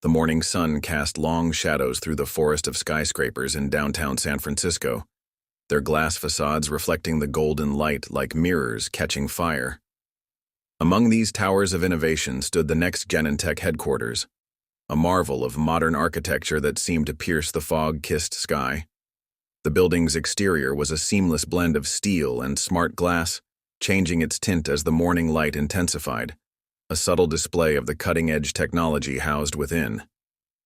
The morning sun cast long shadows through the forest of skyscrapers in downtown San Francisco, their glass facades reflecting the golden light like mirrors catching fire. Among these towers of innovation stood the NextGenentech headquarters, a marvel of modern architecture that seemed to pierce the fog-kissed sky. The building's exterior was a seamless blend of steel and smart glass, changing its tint as the morning light intensified, a subtle display of the cutting-edge technology housed within.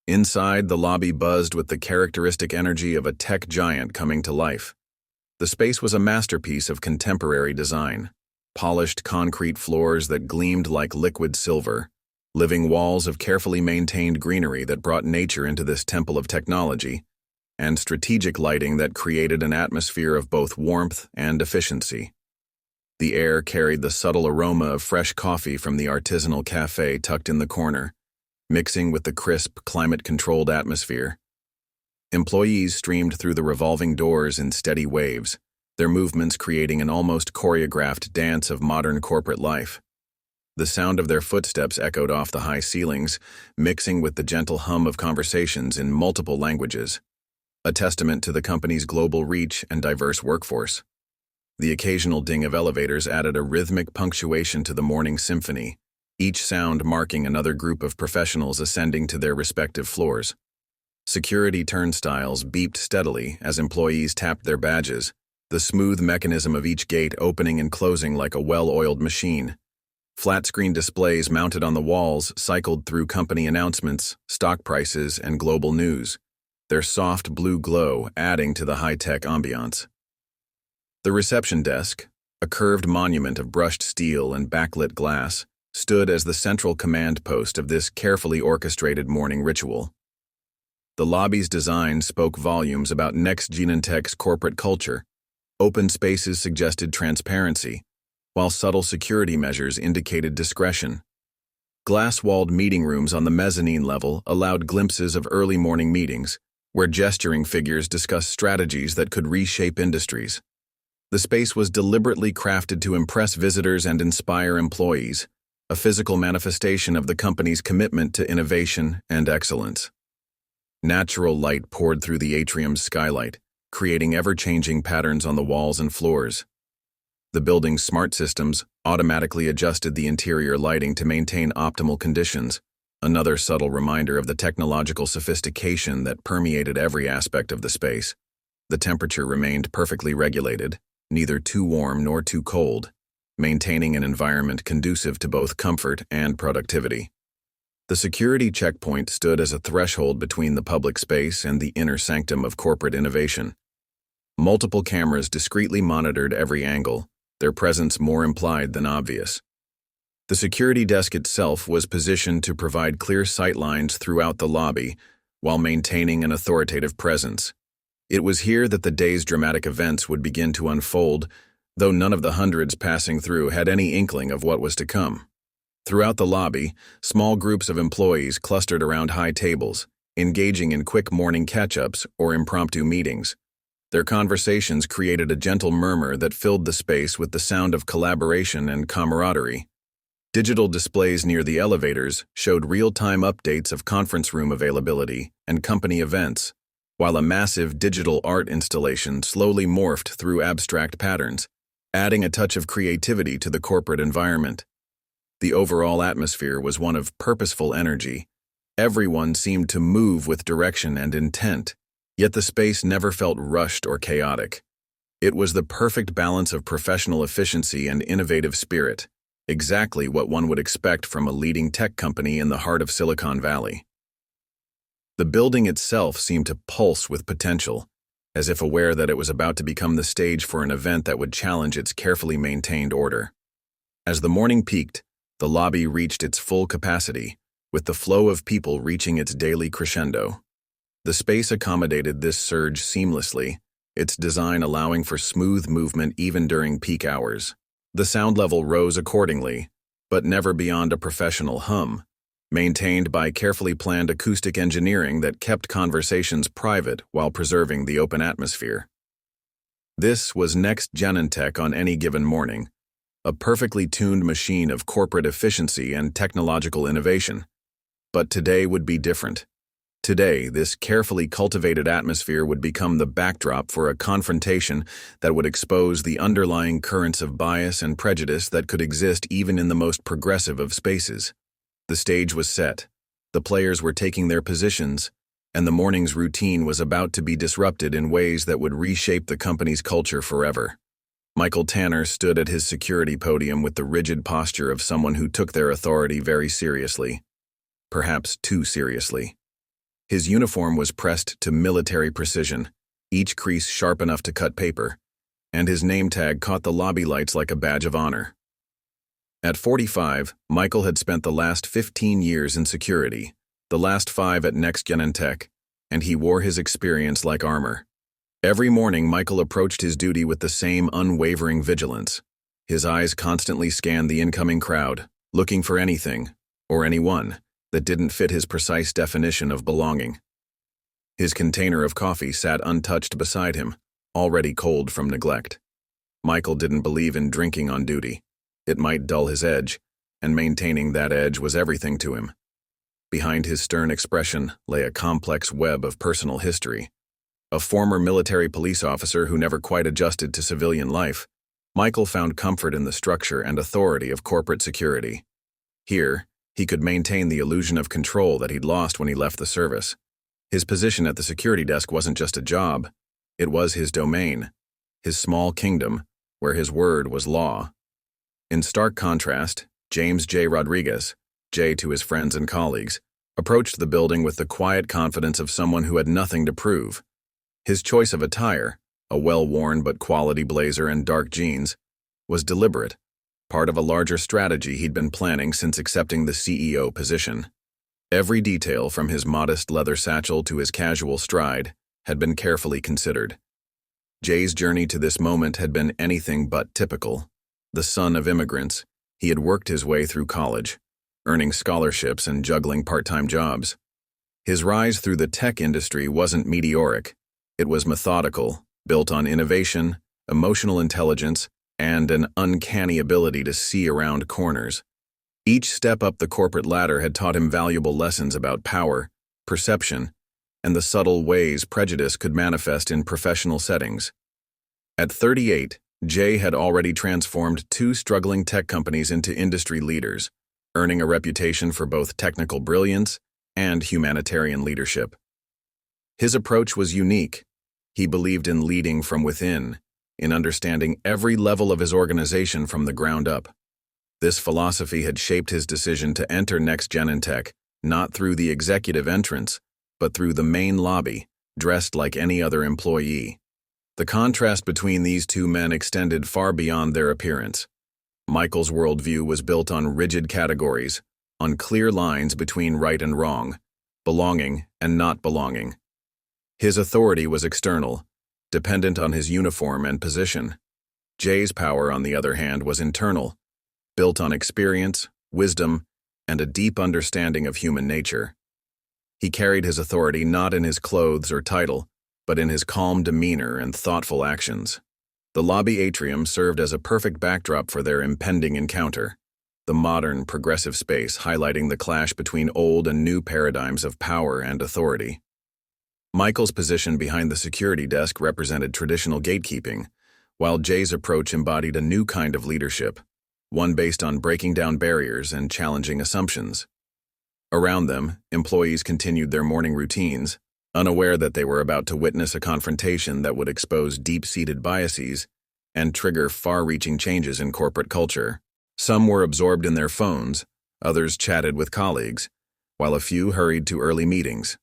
Inside, the lobby buzzed with the characteristic energy of a tech giant coming to life. The space was a masterpiece of contemporary design. Polished concrete floors that gleamed like liquid silver, living walls of carefully maintained greenery that brought nature into this temple of technology, and strategic lighting that created an atmosphere of both warmth and efficiency. The air carried the subtle aroma of fresh coffee from the artisanal cafe tucked in the corner, mixing with the crisp, climate-controlled atmosphere. Employees streamed through the revolving doors in steady waves, their movements creating an almost choreographed dance of modern corporate life. The sound of their footsteps echoed off the high ceilings, mixing with the gentle hum of conversations in multiple languages, a testament to the company's global reach and diverse workforce. The occasional ding of elevators added a rhythmic punctuation to the morning symphony, each sound marking another group of professionals ascending to their respective floors. Security turnstiles beeped steadily as employees tapped their badges, the smooth mechanism of each gate opening and closing like a well-oiled machine. Flat-screen displays mounted on the walls cycled through company announcements, stock prices, and global news, their soft blue glow adding to the high-tech ambiance. The reception desk, a curved monument of brushed steel and backlit glass, stood as the central command post of this carefully orchestrated morning ritual. The lobby's design spoke volumes about NextGenentech's corporate culture. Open spaces suggested transparency, while subtle security measures indicated discretion. Glass-walled meeting rooms on the mezzanine level allowed glimpses of early morning meetings, where gesturing figures discussed strategies that could reshape industries. The space was deliberately crafted to impress visitors and inspire employees, a physical manifestation of the company's commitment to innovation and excellence. Natural light poured through the atrium's skylight, creating ever-changing patterns on the walls and floors. The building's smart systems automatically adjusted the interior lighting to maintain optimal conditions, another subtle reminder of the technological sophistication that permeated every aspect of the space. The temperature remained perfectly regulated, neither too warm nor too cold, maintaining an environment conducive to both comfort and productivity. The security checkpoint stood as a threshold between the public space and the inner sanctum of corporate innovation. Multiple cameras discreetly monitored every angle, their presence more implied than obvious. The security desk itself was positioned to provide clear sightlines throughout the lobby while maintaining an authoritative presence. It was here that the day's dramatic events would begin to unfold, though none of the hundreds passing through had any inkling of what was to come. Throughout the lobby, small groups of employees clustered around high tables, engaging in quick morning catch-ups or impromptu meetings. Their conversations created a gentle murmur that filled the space with the sound of collaboration and camaraderie. Digital displays near the elevators showed real-time updates of conference room availability and company events, while a massive digital art installation slowly morphed through abstract patterns, adding a touch of creativity to the corporate environment. The overall atmosphere was one of purposeful energy. Everyone seemed to move with direction and intent, yet the space never felt rushed or chaotic. It was the perfect balance of professional efficiency and innovative spirit, exactly what one would expect from a leading tech company in the heart of Silicon Valley. The building itself seemed to pulse with potential, as if aware that it was about to become the stage for an event that would challenge its carefully maintained order. As the morning peaked, the lobby reached its full capacity, with the flow of people reaching its daily crescendo. The space accommodated this surge seamlessly, its design allowing for smooth movement even during peak hours. The sound level rose accordingly, but never beyond a professional hum, maintained by carefully planned acoustic engineering that kept conversations private while preserving the open atmosphere. This was NextGenentech on any given morning, a perfectly tuned machine of corporate efficiency and technological innovation. But today would be different. Today, this carefully cultivated atmosphere would become the backdrop for a confrontation that would expose the underlying currents of bias and prejudice that could exist even in the most progressive of spaces. The stage was set. The players were taking their positions, and the morning's routine was about to be disrupted in ways that would reshape the company's culture forever. Michael Tanner stood at his security podium with the rigid posture of someone who took their authority very seriously. Perhaps too seriously. His uniform was pressed to military precision, each crease sharp enough to cut paper, and his name tag caught the lobby lights like a badge of honor. At 45, Michael had spent the last 15 years in security, the last 5 at NextGenentech, and he wore his experience like armor. Every morning, Michael approached his duty with the same unwavering vigilance. His eyes constantly scanned the incoming crowd, looking for anything, or anyone, that didn't fit his precise definition of belonging. His container of coffee sat untouched beside him, already cold from neglect. Michael didn't believe in drinking on duty. It might dull his edge, and maintaining that edge was everything to him. Behind his stern expression lay a complex web of personal history. A former military police officer who never quite adjusted to civilian life, Michael found comfort in the structure and authority of corporate security. Here, he could maintain the illusion of control that he'd lost when he left the service. His position at the security desk wasn't just a job, it was his domain, his small kingdom, where his word was law. In stark contrast, James J. Rodriguez, J to his friends and colleagues, approached the building with the quiet confidence of someone who had nothing to prove. His choice of attire, a well-worn but quality blazer and dark jeans, was deliberate, part of a larger strategy he'd been planning since accepting the CEO position. Every detail, from his modest leather satchel to his casual stride, had been carefully considered. Jay's journey to this moment had been anything but typical. The son of immigrants, he had worked his way through college, earning scholarships and juggling part-time jobs. His rise through the tech industry wasn't meteoric. It was methodical, built on innovation, emotional intelligence, and an uncanny ability to see around corners. Each step up the corporate ladder had taught him valuable lessons about power, perception, and the subtle ways prejudice could manifest in professional settings. At 38, Jay had already transformed 2 struggling tech companies into industry leaders, earning a reputation for both technical brilliance and humanitarian leadership. His approach was unique. He believed in leading from within, in understanding every level of his organization from the ground up. This philosophy had shaped his decision to enter NextGenentech, not through the executive entrance, but through the main lobby, dressed like any other employee. The contrast between these 2 men extended far beyond their appearance. Michael's worldview was built on rigid categories, on clear lines between right and wrong, belonging and not belonging. His authority was external, dependent on his uniform and position. Jay's power, on the other hand, was internal, built on experience, wisdom, and a deep understanding of human nature. He carried his authority not in his clothes or title, but in his calm demeanor and thoughtful actions. The lobby atrium served as a perfect backdrop for their impending encounter, the modern, progressive space highlighting the clash between old and new paradigms of power and authority. Michael's position behind the security desk represented traditional gatekeeping, while Jay's approach embodied a new kind of leadership, one based on breaking down barriers and challenging assumptions. Around them, employees continued their morning routines, unaware that they were about to witness a confrontation that would expose deep-seated biases and trigger far-reaching changes in corporate culture. Some were absorbed in their phones, others chatted with colleagues, while a few hurried to early meetings.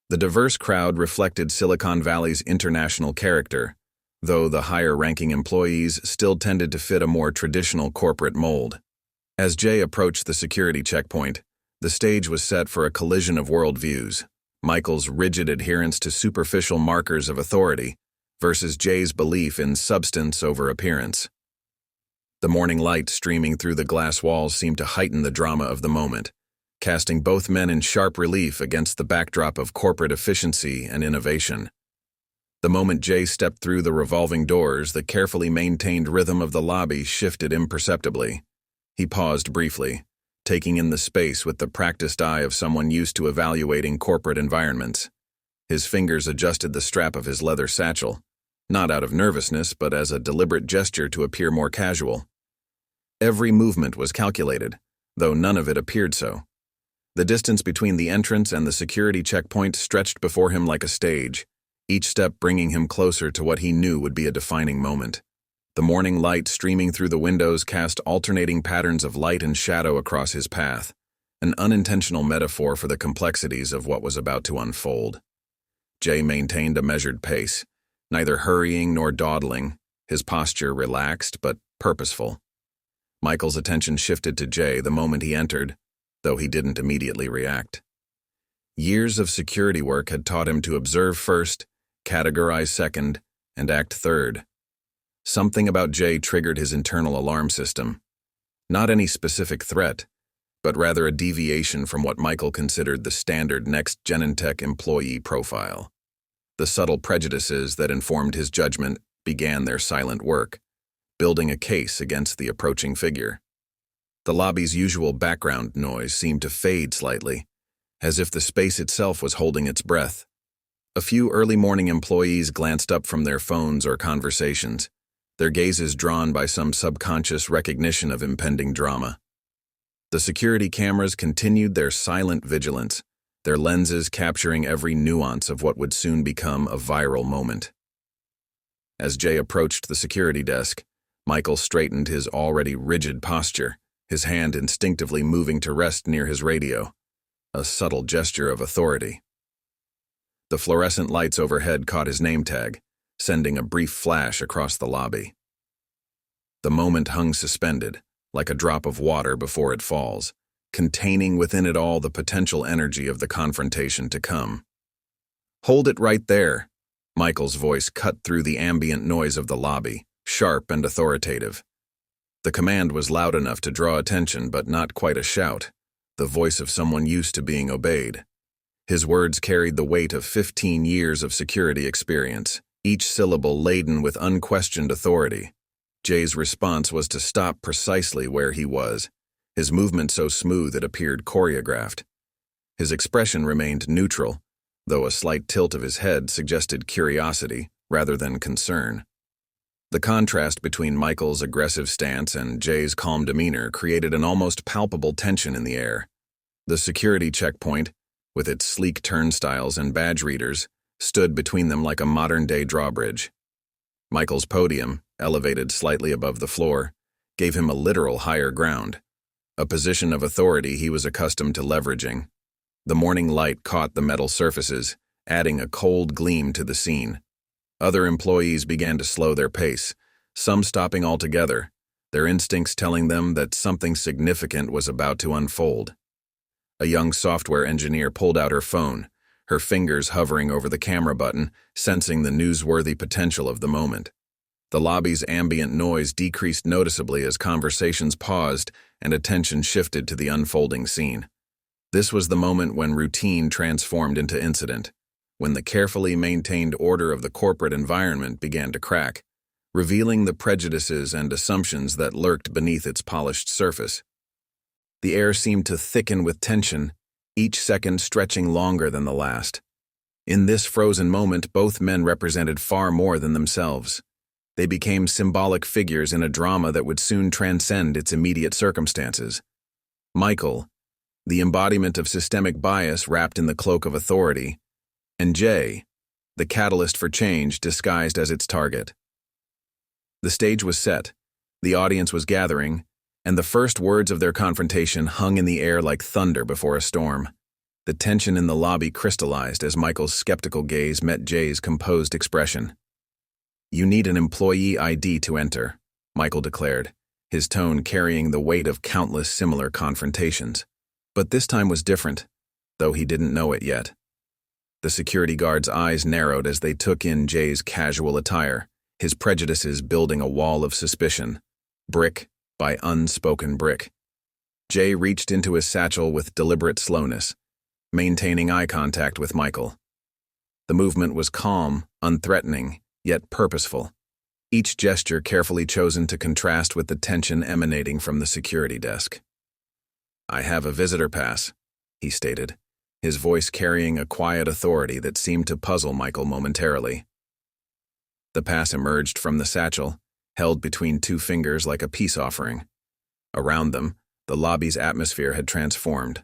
The diverse crowd reflected Silicon Valley's international character, though the higher-ranking employees still tended to fit a more traditional corporate mold. As Jay approached the security checkpoint, the stage was set for a collision of worldviews, Michael's rigid adherence to superficial markers of authority versus Jay's belief in substance over appearance. The morning light streaming through the glass walls seemed to heighten the drama of the moment, casting both men in sharp relief against the backdrop of corporate efficiency and innovation. The moment Jay stepped through the revolving doors, the carefully maintained rhythm of the lobby shifted imperceptibly. He paused briefly, taking in the space with the practiced eye of someone used to evaluating corporate environments. His fingers adjusted the strap of his leather satchel, not out of nervousness, but as a deliberate gesture to appear more casual. Every movement was calculated, though none of it appeared so. The distance between the entrance and the security checkpoint stretched before him like a stage, each step bringing him closer to what he knew would be a defining moment. The morning light streaming through the windows cast alternating patterns of light and shadow across his path, an unintentional metaphor for the complexities of what was about to unfold. Jay maintained a measured pace, neither hurrying nor dawdling, his posture relaxed but purposeful. Michael's attention shifted to Jay the moment he entered, though he didn't immediately react. Years of security work had taught him to observe first, categorize second, and act third. Something about Jay triggered his internal alarm system. Not any specific threat, but rather a deviation from what Michael considered the standard NextGenentech employee profile. The subtle prejudices that informed his judgment began their silent work, building a case against the approaching figure. The lobby's usual background noise seemed to fade slightly, as if the space itself was holding its breath. A few early morning employees glanced up from their phones or conversations, their gazes drawn by some subconscious recognition of impending drama. The security cameras continued their silent vigilance, their lenses capturing every nuance of what would soon become a viral moment. As Jay approached the security desk, Michael straightened his already rigid posture, his hand instinctively moving to rest near his radio, a subtle gesture of authority. The fluorescent lights overhead caught his name tag, sending a brief flash across the lobby. The moment hung suspended, like a drop of water before it falls, containing within it all the potential energy of the confrontation to come. "Hold it right there," Michael's voice cut through the ambient noise of the lobby, sharp and authoritative. The command was loud enough to draw attention, but not quite a shout, the voice of someone used to being obeyed. His words carried the weight of 15 years of security experience, each syllable laden with unquestioned authority. Jay's response was to stop precisely where he was, his movement so smooth it appeared choreographed. His expression remained neutral, though a slight tilt of his head suggested curiosity rather than concern. The contrast between Michael's aggressive stance and Jay's calm demeanor created an almost palpable tension in the air. The security checkpoint, with its sleek turnstiles and badge readers, stood between them like a modern-day drawbridge. Michael's podium, elevated slightly above the floor, gave him a literal higher ground, a position of authority he was accustomed to leveraging. The morning light caught the metal surfaces, adding a cold gleam to the scene. Other employees began to slow their pace, some stopping altogether, their instincts telling them that something significant was about to unfold. A young software engineer pulled out her phone, her fingers hovering over the camera button, sensing the newsworthy potential of the moment. The lobby's ambient noise decreased noticeably as conversations paused and attention shifted to the unfolding scene. This was the moment when routine transformed into incident, when the carefully maintained order of the corporate environment began to crack, revealing the prejudices and assumptions that lurked beneath its polished surface. The air seemed to thicken with tension, each second stretching longer than the last. In this frozen moment, both men represented far more than themselves. They became symbolic figures in a drama that would soon transcend its immediate circumstances. Michael, the embodiment of systemic bias wrapped in the cloak of authority, and Jay, the catalyst for change disguised as its target. The stage was set, the audience was gathering, and the first words of their confrontation hung in the air like thunder before a storm. The tension in the lobby crystallized as Michael's skeptical gaze met Jay's composed expression. "You need an employee ID to enter," Michael declared, his tone carrying the weight of countless similar confrontations. But this time was different, though he didn't know it yet. The security guard's eyes narrowed as they took in Jay's casual attire, his prejudices building a wall of suspicion, brick by unspoken brick. Jay reached into his satchel with deliberate slowness, maintaining eye contact with Michael. The movement was calm, unthreatening, yet purposeful, each gesture carefully chosen to contrast with the tension emanating from the security desk. "I have a visitor pass," he stated, his voice carrying a quiet authority that seemed to puzzle Michael momentarily. The pass emerged from the satchel, held between two fingers like a peace offering. Around them, the lobby's atmosphere had transformed.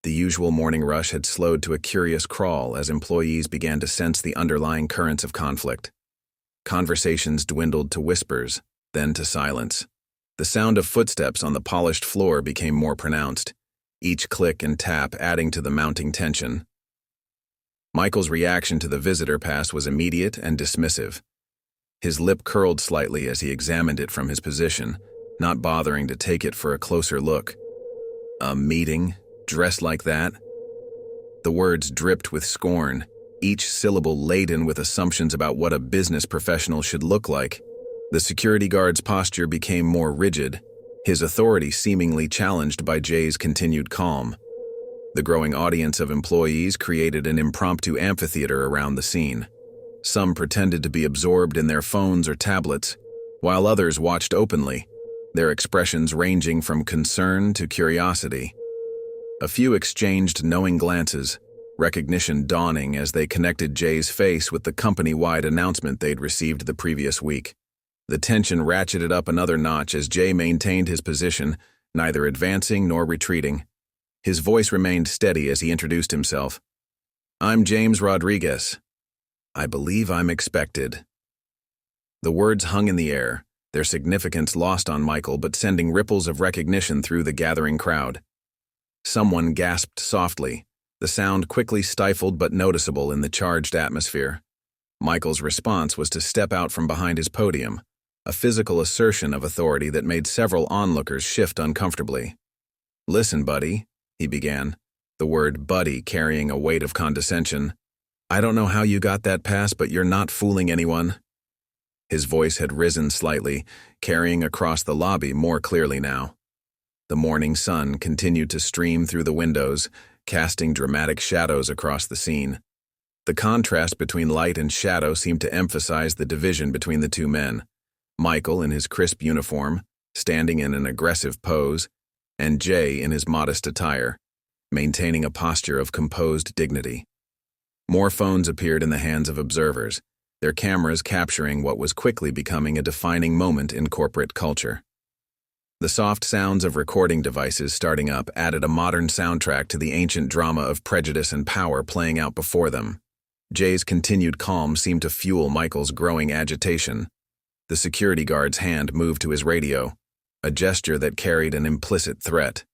The usual morning rush had slowed to a curious crawl as employees began to sense the underlying currents of conflict. Conversations dwindled to whispers, then to silence. The sound of footsteps on the polished floor became more pronounced, each click and tap adding to the mounting tension. Michael's reaction to the visitor pass was immediate and dismissive. His lip curled slightly as he examined it from his position, not bothering to take it for a closer look. A meeting? Dressed like that? The words dripped with scorn, each syllable laden with assumptions about what a business professional should look like. The security guard's posture became more rigid, his authority seemingly challenged by Jay's continued calm. The growing audience of employees created an impromptu amphitheater around the scene. Some pretended to be absorbed in their phones or tablets, while others watched openly, their expressions ranging from concern to curiosity. A few exchanged knowing glances, recognition dawning as they connected Jay's face with the company-wide announcement they'd received the previous week. The tension ratcheted up another notch as Jay maintained his position, neither advancing nor retreating. His voice remained steady as he introduced himself. "I'm James Rodriguez. I believe I'm expected." The words hung in the air, their significance lost on Michael but sending ripples of recognition through the gathering crowd. Someone gasped softly, the sound quickly stifled but noticeable in the charged atmosphere. Michael's response was to step out from behind his podium, a physical assertion of authority that made several onlookers shift uncomfortably. "Listen, buddy," he began, the word buddy carrying a weight of condescension. "I don't know how you got that pass, but you're not fooling anyone." His voice had risen slightly, carrying across the lobby more clearly now. The morning sun continued to stream through the windows, casting dramatic shadows across the scene. The contrast between light and shadow seemed to emphasize the division between the two men. Michael in his crisp uniform, standing in an aggressive pose, and Jay in his modest attire, maintaining a posture of composed dignity. More phones appeared in the hands of observers, their cameras capturing what was quickly becoming a defining moment in corporate culture. The soft sounds of recording devices starting up added a modern soundtrack to the ancient drama of prejudice and power playing out before them. Jay's continued calm seemed to fuel Michael's growing agitation. The security guard's hand moved to his radio, a gesture that carried an implicit threat.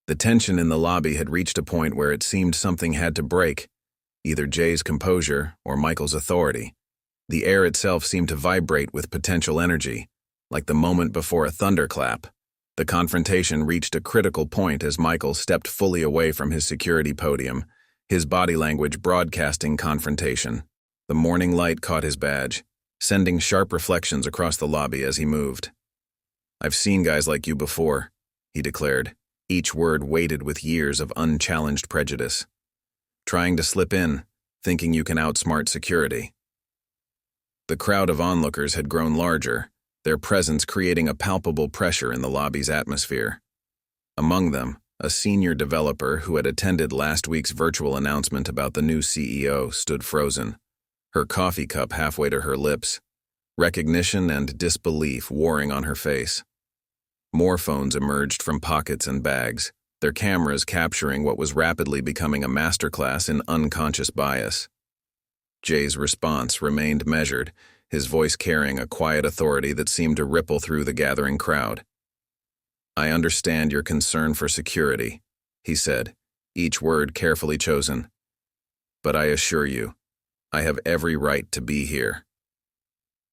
The tension in the lobby had reached a point where it seemed something had to break, either Jay's composure or Michael's authority. The air itself seemed to vibrate with potential energy, like the moment before a thunderclap. The confrontation reached a critical point as Michael stepped fully away from his security podium, his body language broadcasting confrontation. The morning light caught his badge, sending sharp reflections across the lobby as he moved. "I've seen guys like you before," he declared, each word weighted with years of unchallenged prejudice. "Trying to slip in, thinking you can outsmart security." The crowd of onlookers had grown larger, their presence creating a palpable pressure in the lobby's atmosphere. Among them, a senior developer who had attended last week's virtual announcement about the new CEO stood frozen, her coffee cup halfway to her lips, recognition and disbelief warring on her face. More phones emerged from pockets and bags, their cameras capturing what was rapidly becoming a masterclass in unconscious bias. Jay's response remained measured, his voice carrying a quiet authority that seemed to ripple through the gathering crowd. "I understand your concern for security," he said, each word carefully chosen. "But I assure you, I have every right to be here."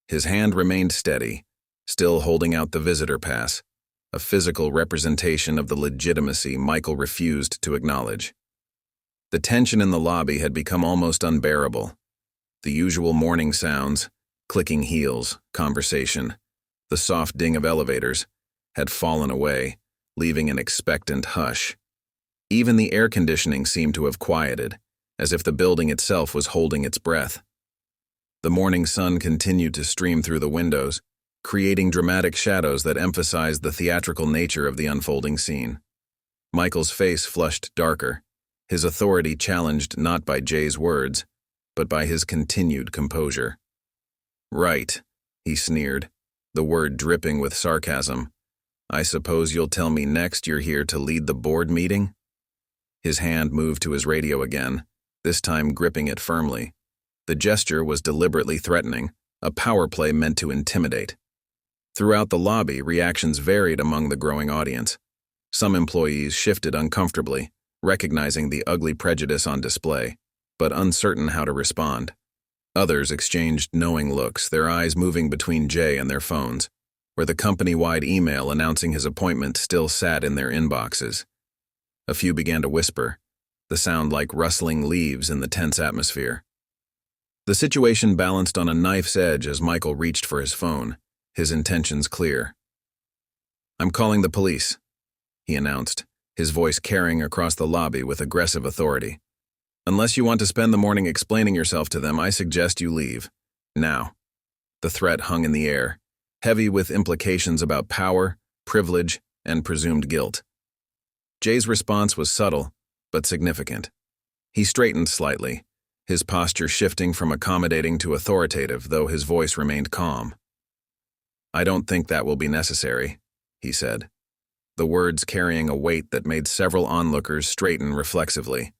His hand remained steady, still holding out the visitor pass, a physical representation of the legitimacy Michael refused to acknowledge. The tension in the lobby had become almost unbearable. The usual morning sounds, clicking heels, conversation, the soft ding of elevators, had fallen away, leaving an expectant hush. Even the air conditioning seemed to have quieted, as if the building itself was holding its breath. The morning sun continued to stream through the windows, creating dramatic shadows that emphasized the theatrical nature of the unfolding scene. Michael's face flushed darker, his authority challenged not by Jay's words, but by his continued composure. "Right," he sneered, the word dripping with sarcasm. "I suppose you'll tell me next you're here to lead the board meeting?" His hand moved to his radio again, this time gripping it firmly. The gesture was deliberately threatening, a power play meant to intimidate. Throughout the lobby, reactions varied among the growing audience. Some employees shifted uncomfortably, recognizing the ugly prejudice on display, but uncertain how to respond. Others exchanged knowing looks, their eyes moving between Jay and their phones, where the company-wide email announcing his appointment still sat in their inboxes. A few began to whisper, the sound like rustling leaves in the tense atmosphere. The situation balanced on a knife's edge as Michael reached for his phone, his intentions clear. "I'm calling the police," he announced, his voice carrying across the lobby with aggressive authority. "Unless you want to spend the morning explaining yourself to them, I suggest you leave. Now." The threat hung in the air, heavy with implications about power, privilege, and presumed guilt. Jay's response was subtle, but significant. He straightened slightly, his posture shifting from accommodating to authoritative, though his voice remained calm. "I don't think that will be necessary," he said, the words carrying a weight that made several onlookers straighten reflexively.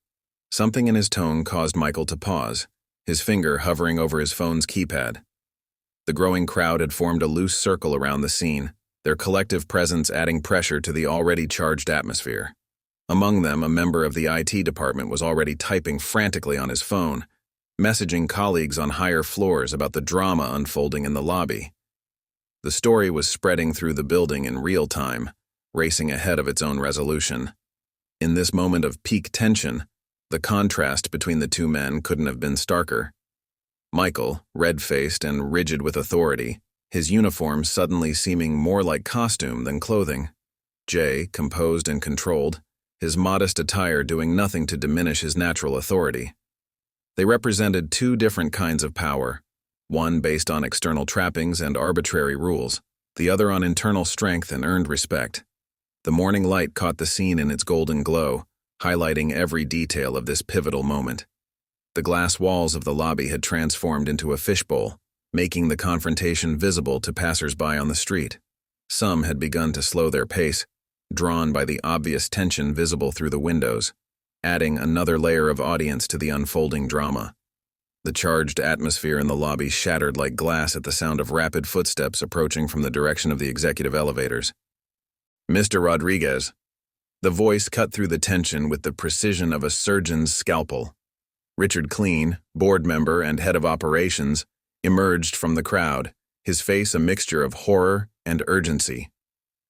Something in his tone caused Michael to pause, his finger hovering over his phone's keypad. The growing crowd had formed a loose circle around the scene, their collective presence adding pressure to the already charged atmosphere. Among them, a member of the IT department was already typing frantically on his phone, messaging colleagues on higher floors about the drama unfolding in the lobby. The story was spreading through the building in real time, racing ahead of its own resolution. In this moment of peak tension, the contrast between the two men couldn't have been starker. Michael, red-faced and rigid with authority, his uniform suddenly seeming more like costume than clothing. Jay, composed and controlled, his modest attire doing nothing to diminish his natural authority. They represented two different kinds of power, one based on external trappings and arbitrary rules, the other on internal strength and earned respect. The morning light caught the scene in its golden glow, highlighting every detail of this pivotal moment. The glass walls of the lobby had transformed into a fishbowl, making the confrontation visible to passers-by on the street. Some had begun to slow their pace, drawn by the obvious tension visible through the windows, adding another layer of audience to the unfolding drama. The charged atmosphere in the lobby shattered like glass at the sound of rapid footsteps approaching from the direction of the executive elevators. "Mr. Rodriguez." The voice cut through the tension with the precision of a surgeon's scalpel. Richard Clean, board member and head of operations, emerged from the crowd, his face a mixture of horror and urgency.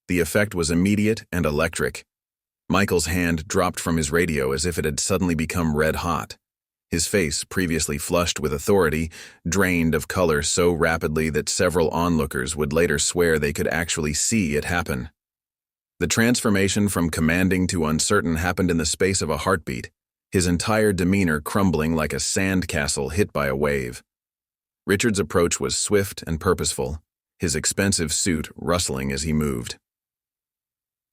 The effect was immediate and electric. Michael's hand dropped from his radio as if it had suddenly become red-hot. His face, previously flushed with authority, drained of color so rapidly that several onlookers would later swear they could actually see it happen. The transformation from commanding to uncertain happened in the space of a heartbeat, his entire demeanor crumbling like a sandcastle hit by a wave. Richard's approach was swift and purposeful, his expensive suit rustling as he moved.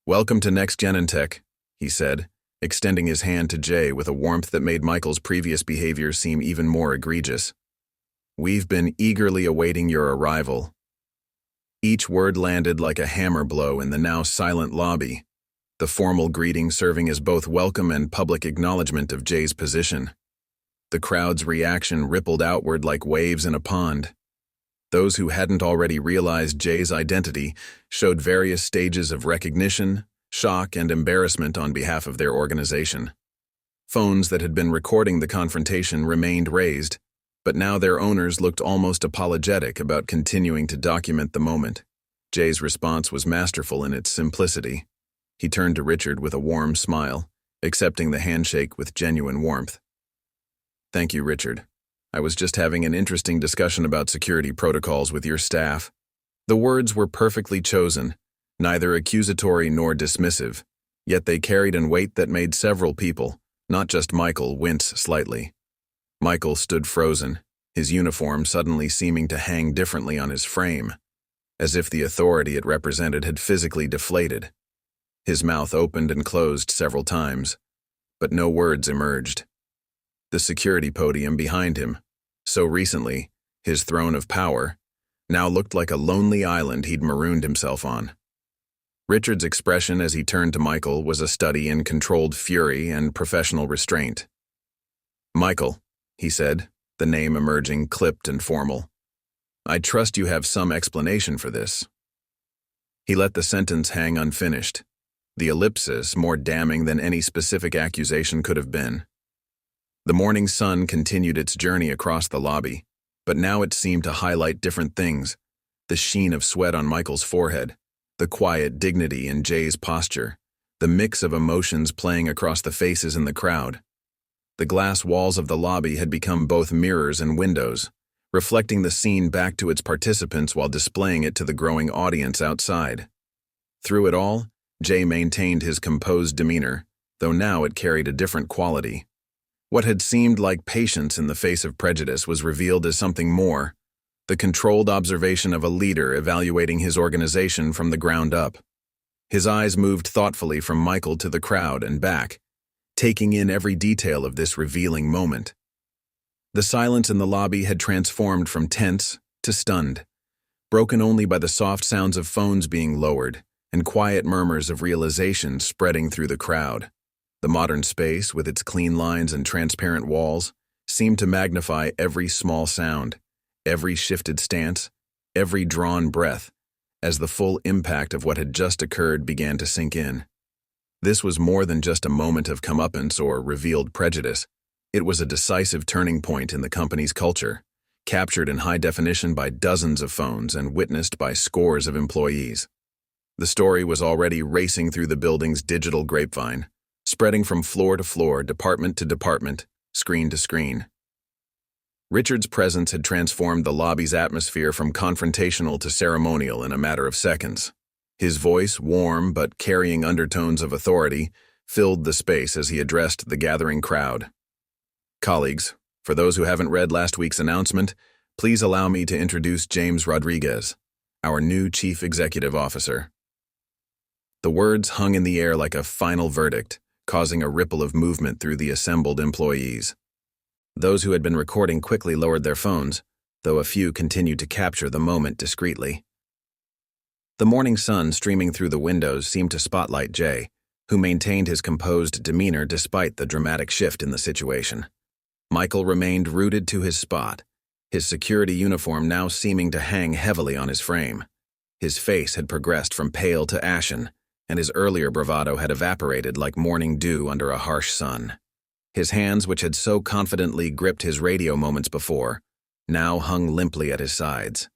"Welcome to NextGenentech," he said, extending his hand to Jay with a warmth that made Michael's previous behavior seem even more egregious. "We've been eagerly awaiting your arrival." Each word landed like a hammer blow in the now silent lobby, the formal greeting serving as both welcome and public acknowledgement of Jay's position. The crowd's reaction rippled outward like waves in a pond. Those who hadn't already realized Jay's identity showed various stages of recognition, shock, and embarrassment on behalf of their organization. Phones that had been recording the confrontation remained raised, but now their owners looked almost apologetic about continuing to document the moment. Jay's response was masterful in its simplicity. He turned to Richard with a warm smile, accepting the handshake with genuine warmth. "Thank you, Richard. I was just having an interesting discussion about security protocols with your staff." The words were perfectly chosen, neither accusatory nor dismissive, yet they carried a weight that made several people, not just Michael, wince slightly. Michael stood frozen, his uniform suddenly seeming to hang differently on his frame, as if the authority it represented had physically deflated. His mouth opened and closed several times, but no words emerged. The security podium behind him, so recently his throne of power, now looked like a lonely island he'd marooned himself on. Richard's expression as he turned to Michael was a study in controlled fury and professional restraint. "Michael," he said, the name emerging clipped and formal. "I trust you have some explanation for this." He let the sentence hang unfinished, the ellipsis more damning than any specific accusation could have been. The morning sun continued its journey across the lobby, but now it seemed to highlight different things: the sheen of sweat on Michael's forehead, the quiet dignity in Jay's posture, the mix of emotions playing across the faces in the crowd. The glass walls of the lobby had become both mirrors and windows, reflecting the scene back to its participants while displaying it to the growing audience outside. Through it all, Jay maintained his composed demeanor, though now it carried a different quality. What had seemed like patience in the face of prejudice was revealed as something more: the controlled observation of a leader evaluating his organization from the ground up. His eyes moved thoughtfully from Michael to the crowd and back, taking in every detail of this revealing moment. The silence in the lobby had transformed from tense to stunned, broken only by the soft sounds of phones being lowered and quiet murmurs of realization spreading through the crowd. The modern space, with its clean lines and transparent walls, seemed to magnify every small sound, every shifted stance, every drawn breath, as the full impact of what had just occurred began to sink in. This was more than just a moment of comeuppance or revealed prejudice. It was a decisive turning point in the company's culture, captured in high definition by dozens of phones and witnessed by scores of employees. The story was already racing through the building's digital grapevine, spreading from floor to floor, department to department, screen to screen. Richard's presence had transformed the lobby's atmosphere from confrontational to ceremonial in a matter of seconds. His voice, warm but carrying undertones of authority, filled the space as he addressed the gathering crowd. "Colleagues, for those who haven't read last week's announcement, please allow me to introduce James Rodriguez, our new Chief Executive Officer." The words hung in the air like a final verdict, causing a ripple of movement through the assembled employees. Those who had been recording quickly lowered their phones, though a few continued to capture the moment discreetly. The morning sun streaming through the windows seemed to spotlight Jay, who maintained his composed demeanor despite the dramatic shift in the situation. Michael remained rooted to his spot, his security uniform now seeming to hang heavily on his frame. His face had progressed from pale to ashen, and his earlier bravado had evaporated like morning dew under a harsh sun. His hands, which had so confidently gripped his radio moments before, now hung limply at his sides.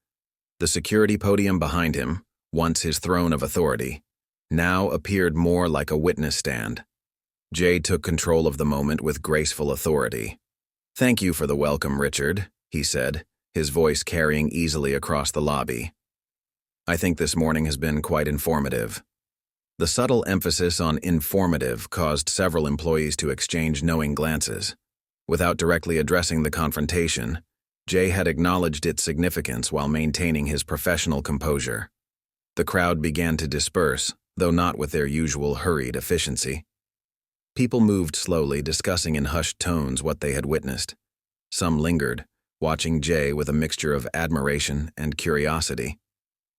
The security podium behind him, once his throne of authority, now appeared more like a witness stand. Jay took control of the moment with graceful authority. "Thank you for the welcome, Richard," he said, his voice carrying easily across the lobby. "I think this morning has been quite informative." The subtle emphasis on informative caused several employees to exchange knowing glances. Without directly addressing the confrontation, Jay had acknowledged its significance while maintaining his professional composure. The crowd began to disperse, though not with their usual hurried efficiency. People moved slowly, discussing in hushed tones what they had witnessed. Some lingered, watching Jay with a mixture of admiration and curiosity.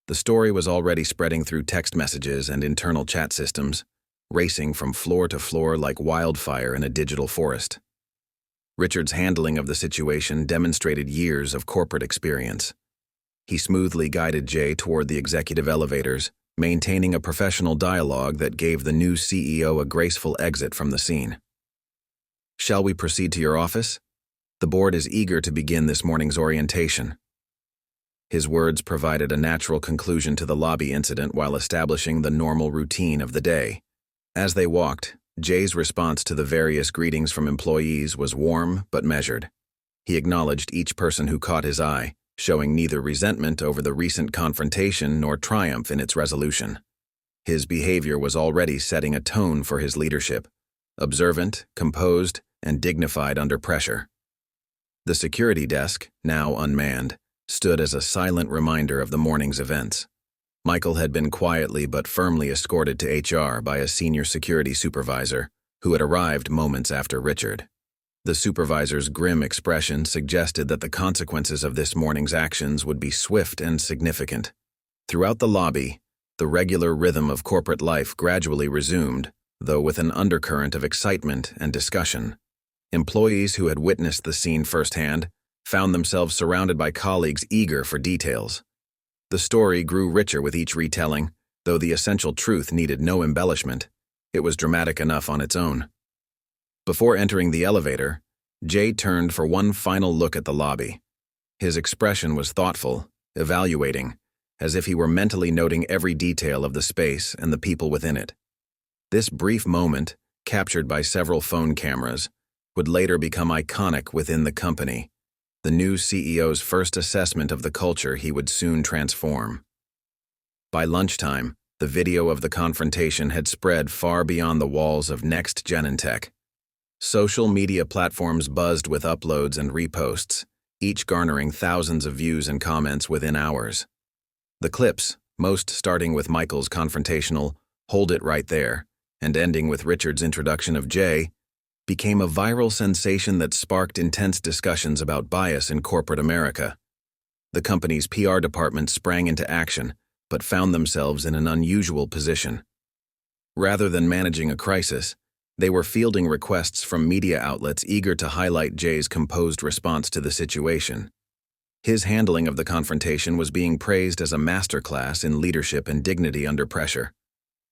The story was already spreading through text messages and internal chat systems, racing from floor to floor like wildfire in a digital forest. Richard's handling of the situation demonstrated years of corporate experience. He smoothly guided Jay toward the executive elevators, maintaining a professional dialogue that gave the new CEO a graceful exit from the scene. "Shall we proceed to your office? The board is eager to begin this morning's orientation." His words provided a natural conclusion to the lobby incident while establishing the normal routine of the day. As they walked, Jay's response to the various greetings from employees was warm but measured. He acknowledged each person who caught his eye, showing neither resentment over the recent confrontation nor triumph in its resolution. His behavior was already setting a tone for his leadership, observant, composed, and dignified under pressure. The security desk, now unmanned, stood as a silent reminder of the morning's events. Michael had been quietly but firmly escorted to HR by a senior security supervisor who had arrived moments after Richard. The supervisor's grim expression suggested that the consequences of this morning's actions would be swift and significant. Throughout the lobby, the regular rhythm of corporate life gradually resumed, though with an undercurrent of excitement and discussion. Employees who had witnessed the scene firsthand found themselves surrounded by colleagues eager for details. The story grew richer with each retelling, though the essential truth needed no embellishment. It was dramatic enough on its own. Before entering the elevator, Jay turned for one final look at the lobby. His expression was thoughtful, evaluating, as if he were mentally noting every detail of the space and the people within it. This brief moment, captured by several phone cameras, would later become iconic within the company, the new CEO's first assessment of the culture he would soon transform. By lunchtime, the video of the confrontation had spread far beyond the walls of NextGenentech. Social media platforms buzzed with uploads and reposts, each garnering thousands of views and comments within hours. The clips, most starting with Michael's confrontational "Hold it right there" and ending with Richard's introduction of Jay, became a viral sensation that sparked intense discussions about bias in corporate America. The company's PR department sprang into action, but found themselves in an unusual position. Rather than managing a crisis, they were fielding requests from media outlets eager to highlight Jay's composed response to the situation. His handling of the confrontation was being praised as a masterclass in leadership and dignity under pressure.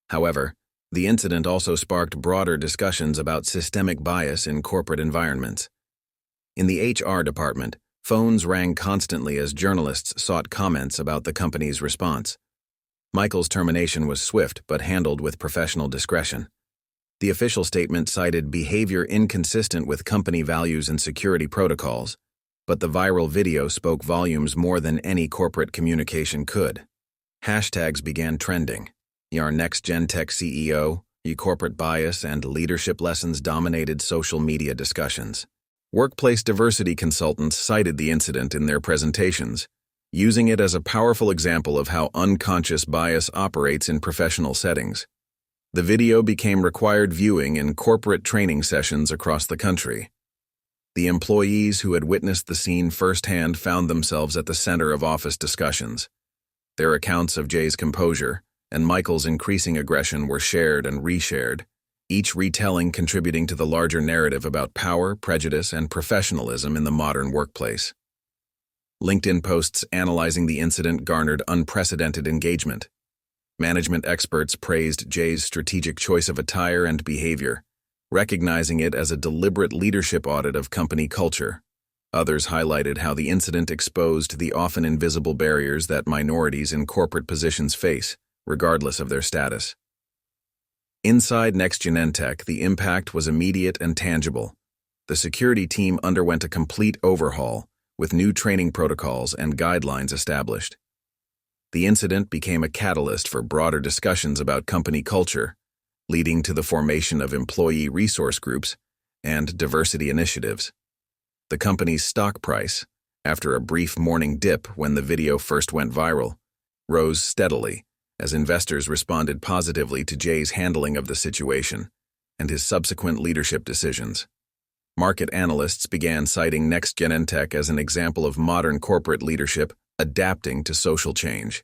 However, the incident also sparked broader discussions about systemic bias in corporate environments. In the HR department, phones rang constantly as journalists sought comments about the company's response. Michael's termination was swift but handled with professional discretion. The official statement cited behavior inconsistent with company values and security protocols, but the viral video spoke volumes more than any corporate communication could. Hashtags began trending. Your NextGenentech CEO, your corporate bias, and leadership lessons dominated social media discussions. Workplace diversity consultants cited the incident in their presentations, using it as a powerful example of how unconscious bias operates in professional settings. The video became required viewing in corporate training sessions across the country. The employees who had witnessed the scene firsthand found themselves at the center of office discussions. Their accounts of Jay's composure and Michael's increasing aggression were shared and reshared, each retelling contributing to the larger narrative about power, prejudice, and professionalism in the modern workplace. LinkedIn posts analyzing the incident garnered unprecedented engagement. Management experts praised Jay's strategic choice of attire and behavior, recognizing it as a deliberate leadership audit of company culture. Others highlighted how the incident exposed the often invisible barriers that minorities in corporate positions face, regardless of their status. Inside NextGenentech, the impact was immediate and tangible. The security team underwent a complete overhaul, with new training protocols and guidelines established. The incident became a catalyst for broader discussions about company culture, leading to the formation of employee resource groups and diversity initiatives. The company's stock price, after a brief morning dip when the video first went viral, rose steadily as investors responded positively to Jay's handling of the situation and his subsequent leadership decisions. Market analysts began citing NextGenentech as an example of modern corporate leadership adapting to social change.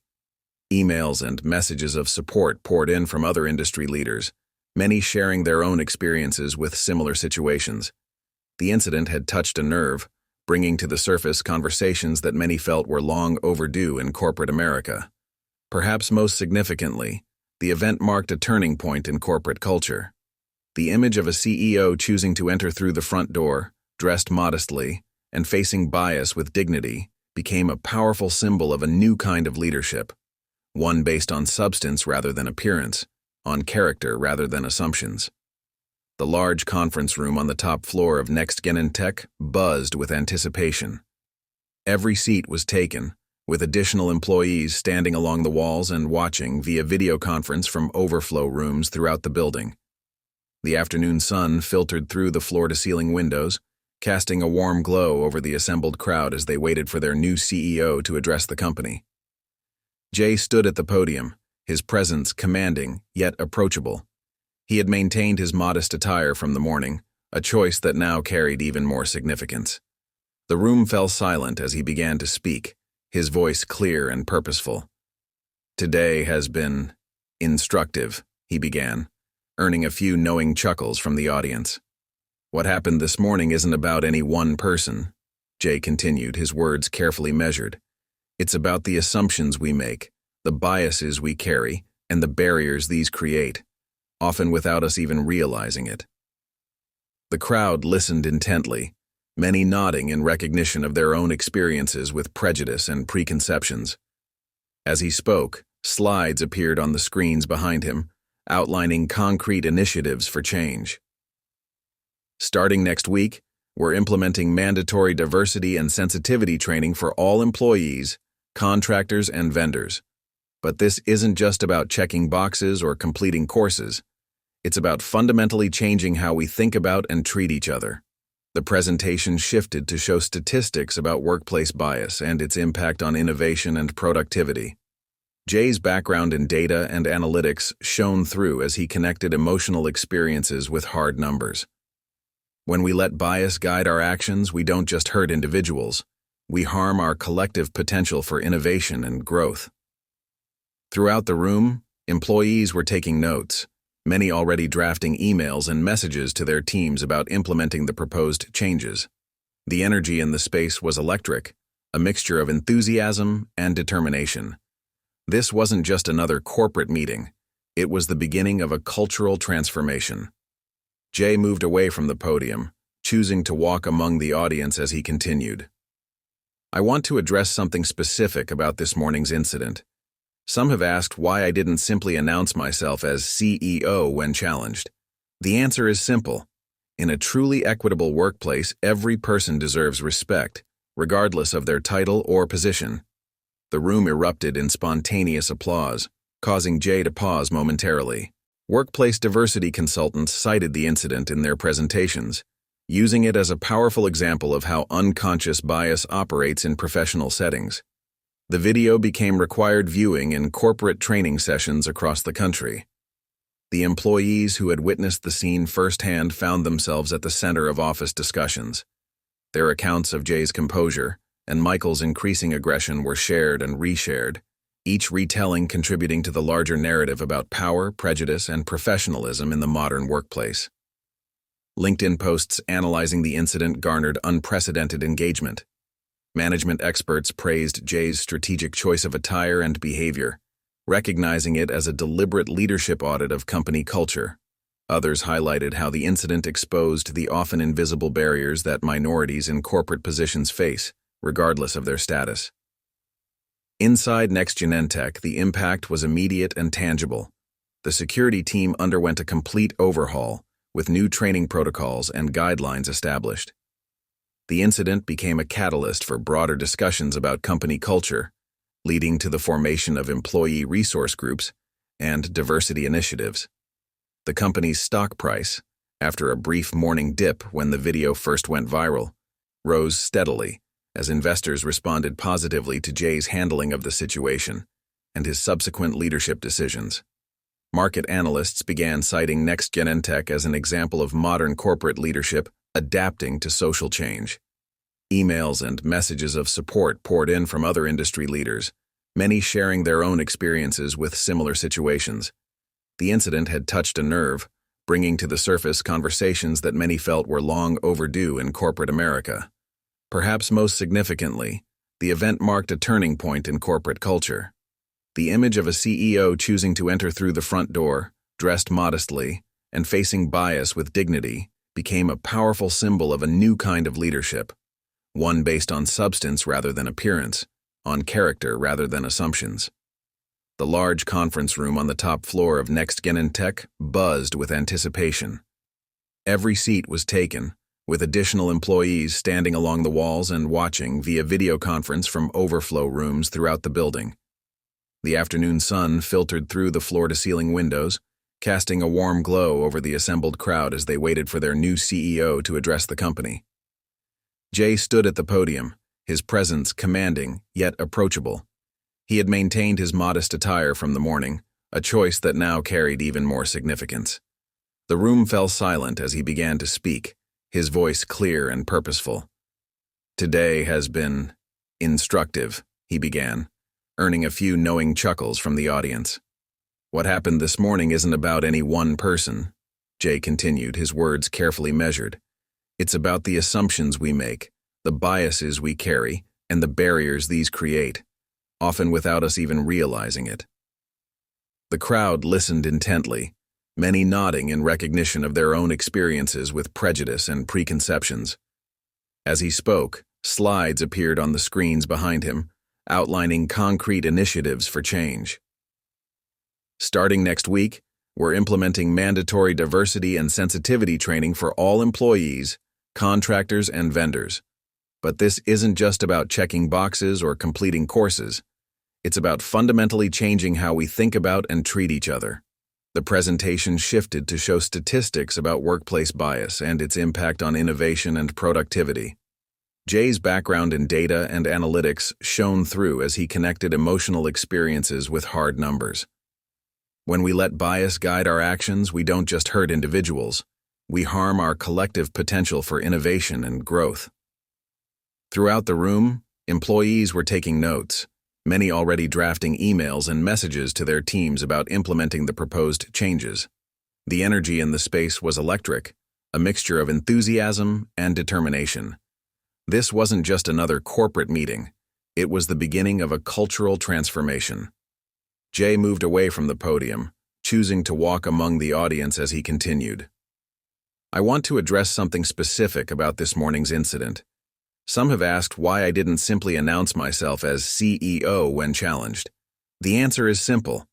Emails and messages of support poured in from other industry leaders, many sharing their own experiences with similar situations. The incident had touched a nerve, bringing to the surface conversations that many felt were long overdue in corporate America. Perhaps most significantly, the event marked a turning point in corporate culture. The image of a CEO choosing to enter through the front door, dressed modestly, and facing bias with dignity, became a powerful symbol of a new kind of leadership, one based on substance rather than appearance, on character rather than assumptions. The large conference room on the top floor of NextGenentech buzzed with anticipation. Every seat was taken, with additional employees standing along the walls and watching via video conference from overflow rooms throughout the building. The afternoon sun filtered through the floor-to-ceiling windows, casting a warm glow over the assembled crowd as they waited for their new CEO to address the company. Jay stood at the podium, his presence commanding, yet approachable. He had maintained his modest attire from the morning, a choice that now carried even more significance. The room fell silent as he began to speak, his voice clear and purposeful. "Today has been instructive," he began, earning a few knowing chuckles from the audience. "What happened this morning isn't about any one person," Jay continued, his words carefully measured. "It's about the assumptions we make, the biases we carry, and the barriers these create, often without us even realizing it." The crowd listened intently, many nodding in recognition of their own experiences with prejudice and preconceptions. As he spoke, slides appeared on the screens behind him, outlining concrete initiatives for change. "Starting next week, we're implementing mandatory diversity and sensitivity training for all employees, contractors, and vendors. But this isn't just about checking boxes or completing courses. It's about fundamentally changing how we think about and treat each other." The presentation shifted to show statistics about workplace bias and its impact on innovation and productivity. Jay's background in data and analytics shone through as he connected emotional experiences with hard numbers. When we let bias guide our actions, we don't just hurt individuals, we harm our collective potential for innovation and growth. Throughout the room, employees were taking notes, many already drafting emails and messages to their teams about implementing the proposed changes. The energy in the space was electric, a mixture of enthusiasm and determination. This wasn't just another corporate meeting, it was the beginning of a cultural transformation. Jay moved away from the podium, choosing to walk among the audience as he continued. "I want to address something specific about this morning's incident. Some have asked why I didn't simply announce myself as CEO when challenged. The answer is simple. In a truly equitable workplace, every person deserves respect, regardless of their title or position." The room erupted in spontaneous applause, causing Jay to pause momentarily. Workplace diversity consultants cited the incident in their presentations, using it as a powerful example of how unconscious bias operates in professional settings. The video became required viewing in corporate training sessions across the country. The employees who had witnessed the scene firsthand found themselves at the center of office discussions. Their accounts of Jay's composure and Michael's increasing aggression were shared and reshared, each retelling contributing to the larger narrative about power, prejudice, and professionalism in the modern workplace. LinkedIn posts analyzing the incident garnered unprecedented engagement. Management experts praised Jay's strategic choice of attire and behavior, recognizing it as a deliberate leadership audit of company culture. Others highlighted how the incident exposed the often invisible barriers that minorities in corporate positions face, regardless of their status. Inside NextGenentech, the impact was immediate and tangible. The security team underwent a complete overhaul, with new training protocols and guidelines established. The incident became a catalyst for broader discussions about company culture, leading to the formation of employee resource groups and diversity initiatives. The company's stock price, after a brief morning dip when the video first went viral, rose steadily as investors responded positively to Jay's handling of the situation and his subsequent leadership decisions. Market analysts began citing NextGenentech as an example of modern corporate leadership adapting to social change. Emails and messages of support poured in from other industry leaders, many sharing their own experiences with similar situations. The incident had touched a nerve, bringing to the surface conversations that many felt were long overdue in corporate America. Perhaps most significantly, the event marked a turning point in corporate culture. The image of a CEO choosing to enter through the front door, dressed modestly, and facing bias with dignity, became a powerful symbol of a new kind of leadership, one based on substance rather than appearance, on character rather than assumptions. The large conference room on the top floor of NextGenentech buzzed with anticipation. Every seat was taken, with additional employees standing along the walls and watching via video conference from overflow rooms throughout the building. The afternoon sun filtered through the floor-to-ceiling windows, casting a warm glow over the assembled crowd as they waited for their new CEO to address the company. Jay stood at the podium, his presence commanding yet approachable. He had maintained his modest attire from the morning, a choice that now carried even more significance. The room fell silent as he began to speak, his voice clear and purposeful. "Today has been instructive," he began, earning a few knowing chuckles from the audience. "What happened this morning isn't about any one person," Jay continued, his words carefully measured. "It's about the assumptions we make, the biases we carry, and the barriers these create, often without us even realizing it." The crowd listened intently, many nodding in recognition of their own experiences with prejudice and preconceptions. As he spoke, slides appeared on the screens behind him, outlining concrete initiatives for change. "Starting next week, we're implementing mandatory diversity and sensitivity training for all employees, contractors, and vendors. But this isn't just about checking boxes or completing courses. It's about fundamentally changing how we think about and treat each other." The presentation shifted to show statistics about workplace bias and its impact on innovation and productivity. Jay's background in data and analytics shone through as he connected emotional experiences with hard numbers. When we let bias guide our actions, we don't just hurt individuals, we harm our collective potential for innovation and growth. Throughout the room, employees were taking notes, many already drafting emails and messages to their teams about implementing the proposed changes. The energy in the space was electric, a mixture of enthusiasm and determination. This wasn't just another corporate meeting, it was the beginning of a cultural transformation. Jay moved away from the podium, choosing to walk among the audience as he continued. "I want to address something specific about this morning's incident. Some have asked why I didn't simply announce myself as CEO when challenged. The answer is simple.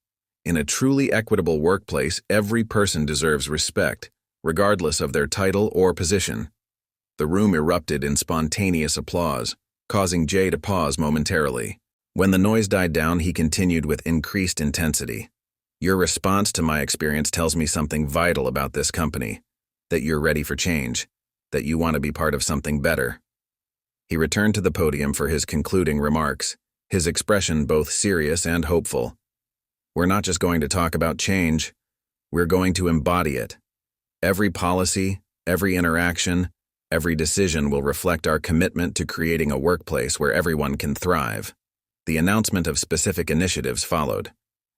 In a truly equitable workplace, every person deserves respect, regardless of their title or position." The room erupted in spontaneous applause, causing Jay to pause momentarily. When the noise died down, he continued with increased intensity. "Your response to my experience tells me something vital about this company, that you're ready for change, that you want to be part of something better." He returned to the podium for his concluding remarks, his expression both serious and hopeful. "We're not just going to talk about change, we're going to embody it. Every policy, every interaction, every decision will reflect our commitment to creating a workplace where everyone can thrive." The announcement of specific initiatives followed.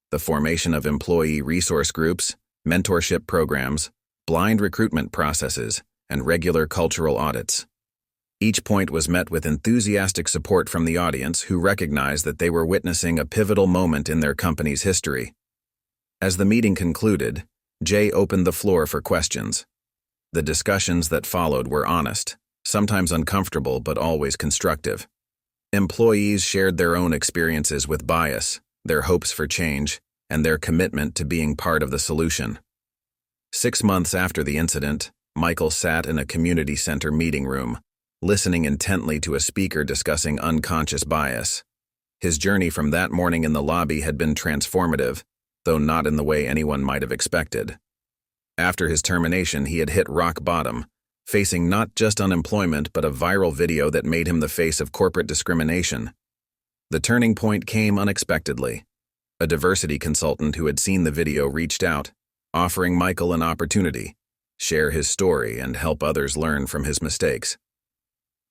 The formation of employee resource groups, mentorship programs, blind recruitment processes, and regular cultural audits. Each point was met with enthusiastic support from the audience, who recognized that they were witnessing a pivotal moment in their company's history. As the meeting concluded, Jay opened the floor for questions. The discussions that followed were honest, sometimes uncomfortable but always constructive. Employees shared their own experiences with bias, their hopes for change, and their commitment to being part of the solution. 6 months after the incident, Michael sat in a community center meeting room, listening intently to a speaker discussing unconscious bias. His journey from that morning in the lobby had been transformative, though not in the way anyone might have expected. After his termination, he had hit rock bottom, facing not just unemployment but a viral video that made him the face of corporate discrimination. The turning point came unexpectedly. A diversity consultant who had seen the video reached out, offering Michael an opportunity, share his story, and help others learn from his mistakes.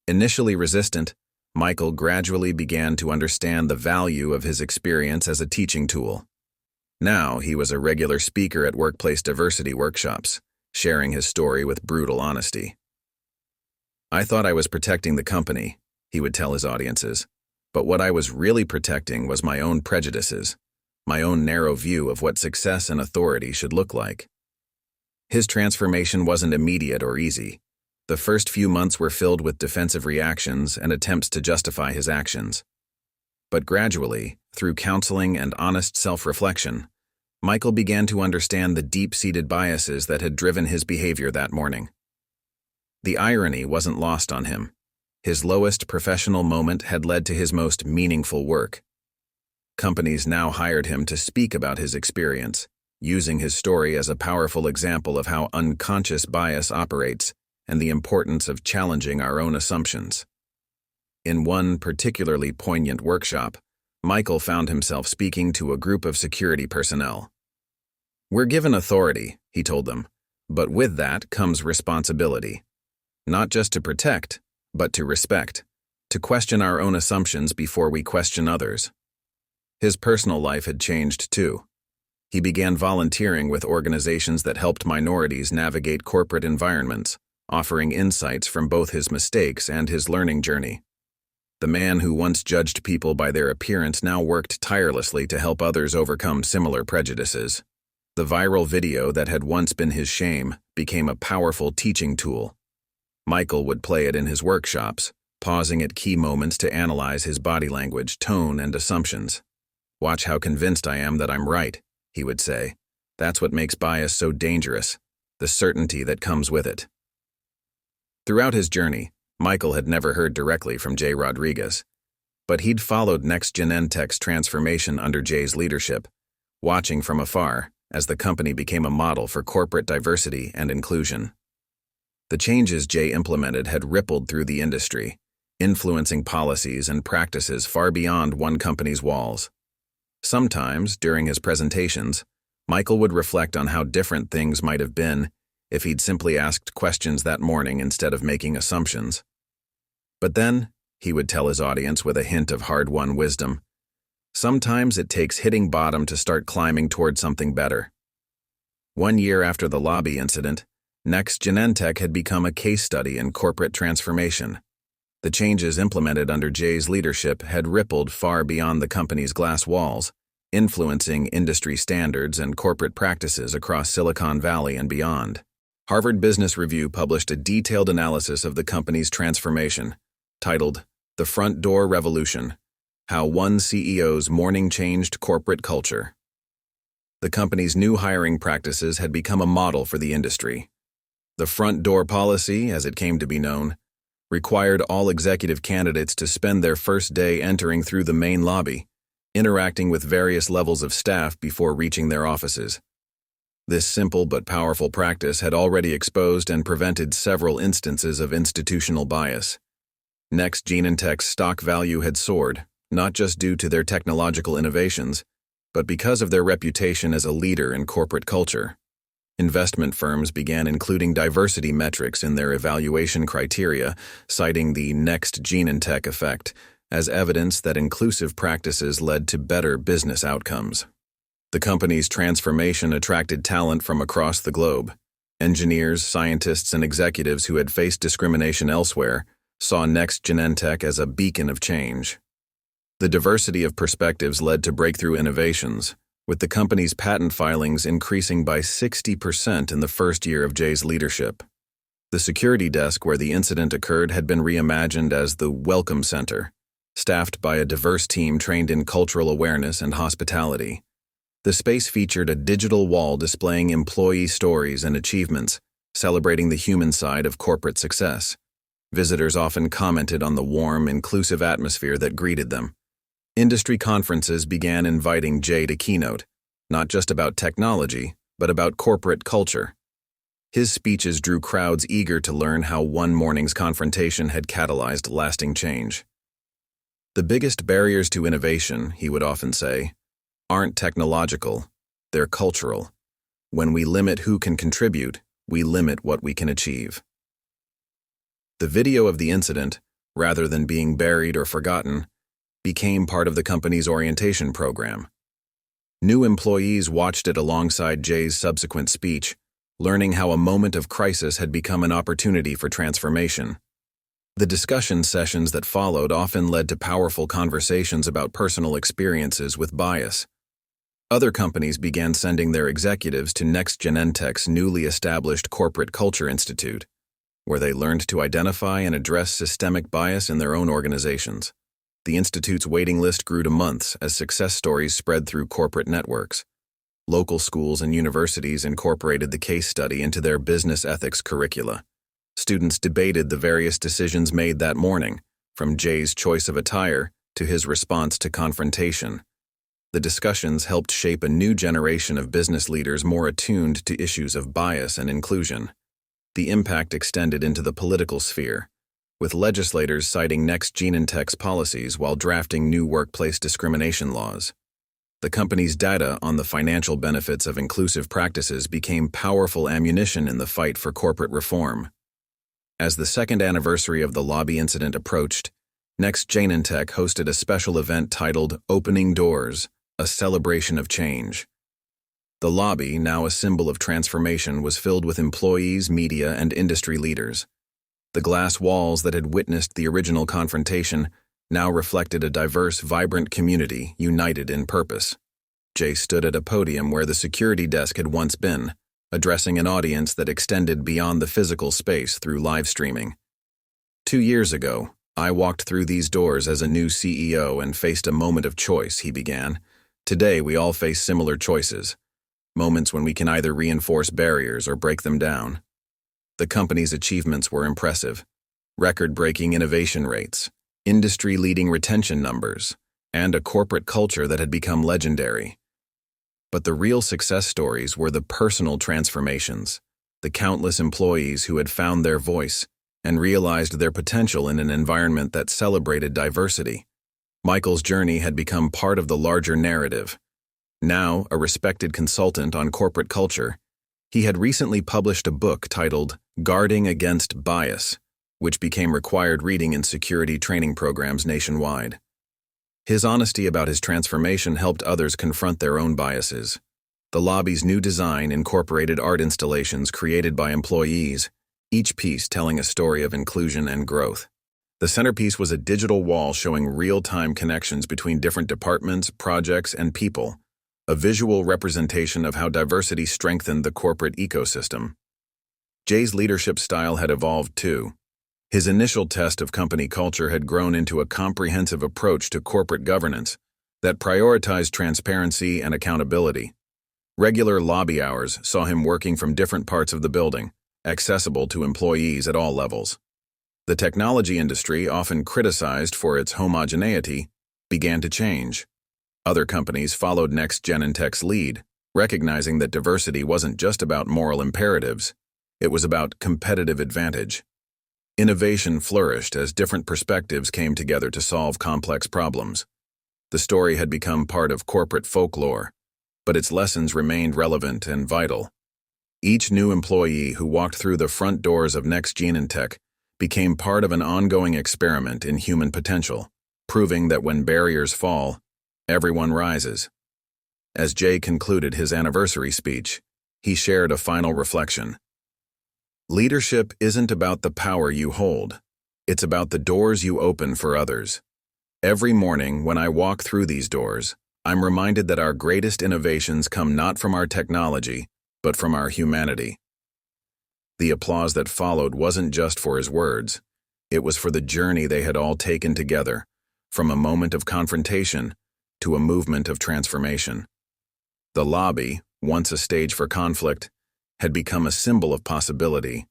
Initially resistant, Michael gradually began to understand the value of his experience as a teaching tool. Now he was a regular speaker at workplace diversity workshops, sharing his story with brutal honesty. "I thought I was protecting the company," he would tell his audiences, "but what I was really protecting was my own prejudices, my own narrow view of what success and authority should look like." His transformation wasn't immediate or easy. The first few months were filled with defensive reactions and attempts to justify his actions. But gradually, through counseling and honest self-reflection, Michael began to understand the deep-seated biases that had driven his behavior that morning. The irony wasn't lost on him. His lowest professional moment had led to his most meaningful work. Companies now hired him to speak about his experience, using his story as a powerful example of how unconscious bias operates and the importance of challenging our own assumptions. In one particularly poignant workshop, Michael found himself speaking to a group of security personnel. "We're given authority," he told them, "but with that comes responsibility. Not just to protect, but to respect, to question our own assumptions before we question others." His personal life had changed too. He began volunteering with organizations that helped minorities navigate corporate environments, offering insights from both his mistakes and his learning journey. The man who once judged people by their appearance now worked tirelessly to help others overcome similar prejudices. The viral video that had once been his shame became a powerful teaching tool. Michael would play it in his workshops, pausing at key moments to analyze his body language, tone, and assumptions. "Watch how convinced I am that I'm right," he would say. "That's what makes bias so dangerous, the certainty that comes with it." Throughout his journey, Michael had never heard directly from Jay Rodriguez, but he'd followed NextGenentech's transformation under Jay's leadership, watching from afar as the company became a model for corporate diversity and inclusion. The changes Jay implemented had rippled through the industry, influencing policies and practices far beyond one company's walls. Sometimes, during his presentations, Michael would reflect on how different things might have been if he'd simply asked questions that morning instead of making assumptions. But then, he would tell his audience with a hint of hard-won wisdom, sometimes it takes hitting bottom to start climbing toward something better. 1 year after the lobby incident, NextGenentech had become a case study in corporate transformation. The changes implemented under Jay's leadership had rippled far beyond the company's glass walls, influencing industry standards and corporate practices across Silicon Valley and beyond. Harvard Business Review published a detailed analysis of the company's transformation, titled "The Front Door Revolution: How One CEO's Morning Changed Corporate Culture." The company's new hiring practices had become a model for the industry. The front door policy, as it came to be known, required all executive candidates to spend their first day entering through the main lobby, interacting with various levels of staff before reaching their offices. This simple but powerful practice had already exposed and prevented several instances of institutional bias. NextGenentech's stock value had soared, not just due to their technological innovations, but because of their reputation as a leader in corporate culture. Investment firms began including diversity metrics in their evaluation criteria, citing the NextGenentech effect as evidence that inclusive practices led to better business outcomes. The company's transformation attracted talent from across the globe. Engineers, scientists, and executives who had faced discrimination elsewhere saw NextGenentech as a beacon of change. The diversity of perspectives led to breakthrough innovations, with the company's patent filings increasing by 60% in the first year of Jay's leadership. The security desk where the incident occurred had been reimagined as the Welcome Center, staffed by a diverse team trained in cultural awareness and hospitality. The space featured a digital wall displaying employee stories and achievements, celebrating the human side of corporate success. Visitors often commented on the warm, inclusive atmosphere that greeted them. Industry conferences began inviting Jay to keynote, not just about technology, but about corporate culture. His speeches drew crowds eager to learn how one morning's confrontation had catalyzed lasting change. "The biggest barriers to innovation," he would often say, "aren't technological, they're cultural. When we limit who can contribute, we limit what we can achieve." The video of the incident, rather than being buried or forgotten, became part of the company's orientation program. New employees watched it alongside Jay's subsequent speech, learning how a moment of crisis had become an opportunity for transformation. The discussion sessions that followed often led to powerful conversations about personal experiences with bias. Other companies began sending their executives to NextGenentech's newly established Corporate Culture Institute, where they learned to identify and address systemic bias in their own organizations. The institute's waiting list grew to months as success stories spread through corporate networks. Local schools and universities incorporated the case study into their business ethics curricula. Students debated the various decisions made that morning, from Jay's choice of attire to his response to confrontation. The discussions helped shape a new generation of business leaders more attuned to issues of bias and inclusion. The impact extended into the political sphere. with legislators citing NextGenentech's policies while drafting new workplace discrimination laws. The company's data on the financial benefits of inclusive practices became powerful ammunition in the fight for corporate reform. As the second anniversary of the lobby incident approached, NextGenentech hosted a special event titled Opening Doors, a celebration of change. The lobby, now a symbol of transformation, was filled with employees, media, and industry leaders. The glass walls that had witnessed the original confrontation now reflected a diverse, vibrant community united in purpose. Jay stood at a podium where the security desk had once been, addressing an audience that extended beyond the physical space through live streaming. 2 years ago, I walked through these doors as a new CEO and faced a moment of choice, he began. Today, we all face similar choices, moments when we can either reinforce barriers or break them down. The company's achievements were impressive. Record-breaking innovation rates, industry-leading retention numbers, and a corporate culture that had become legendary. But the real success stories were the personal transformations, the countless employees who had found their voice and realized their potential in an environment that celebrated diversity. Michael's journey had become part of the larger narrative. Now a respected consultant on corporate culture, he had recently published a book titled Guarding Against Bias, which became required reading in security training programs nationwide. His honesty about his transformation helped others confront their own biases. The lobby's new design incorporated art installations created by employees, each piece telling a story of inclusion and growth. The centerpiece was a digital wall showing real-time connections between different departments, projects, and people, a visual representation of how diversity strengthened the corporate ecosystem. Jay's leadership style had evolved too. His initial test of company culture had grown into a comprehensive approach to corporate governance that prioritized transparency and accountability. Regular lobby hours saw him working from different parts of the building, accessible to employees at all levels. The technology industry, often criticized for its homogeneity, began to change. Other companies followed NextGenentech's lead, recognizing that diversity wasn't just about moral imperatives, it was about competitive advantage. Innovation flourished as different perspectives came together to solve complex problems. The story had become part of corporate folklore, but its lessons remained relevant and vital. Each new employee who walked through the front doors of NextGenentech became part of an ongoing experiment in human potential, proving that when barriers fall, everyone rises. As Jay concluded his anniversary speech, he shared a final reflection. Leadership isn't about the power you hold. It's about the doors you open for others. Every morning when I walk through these doors, I'm reminded that our greatest innovations come not from our technology, but from our humanity. The applause that followed wasn't just for his words. It was for the journey they had all taken together, from a moment of confrontation to a movement of transformation. The lobby, once a stage for conflict, had become a symbol of possibility,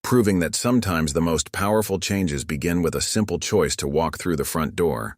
proving that sometimes the most powerful changes begin with a simple choice to walk through the front door.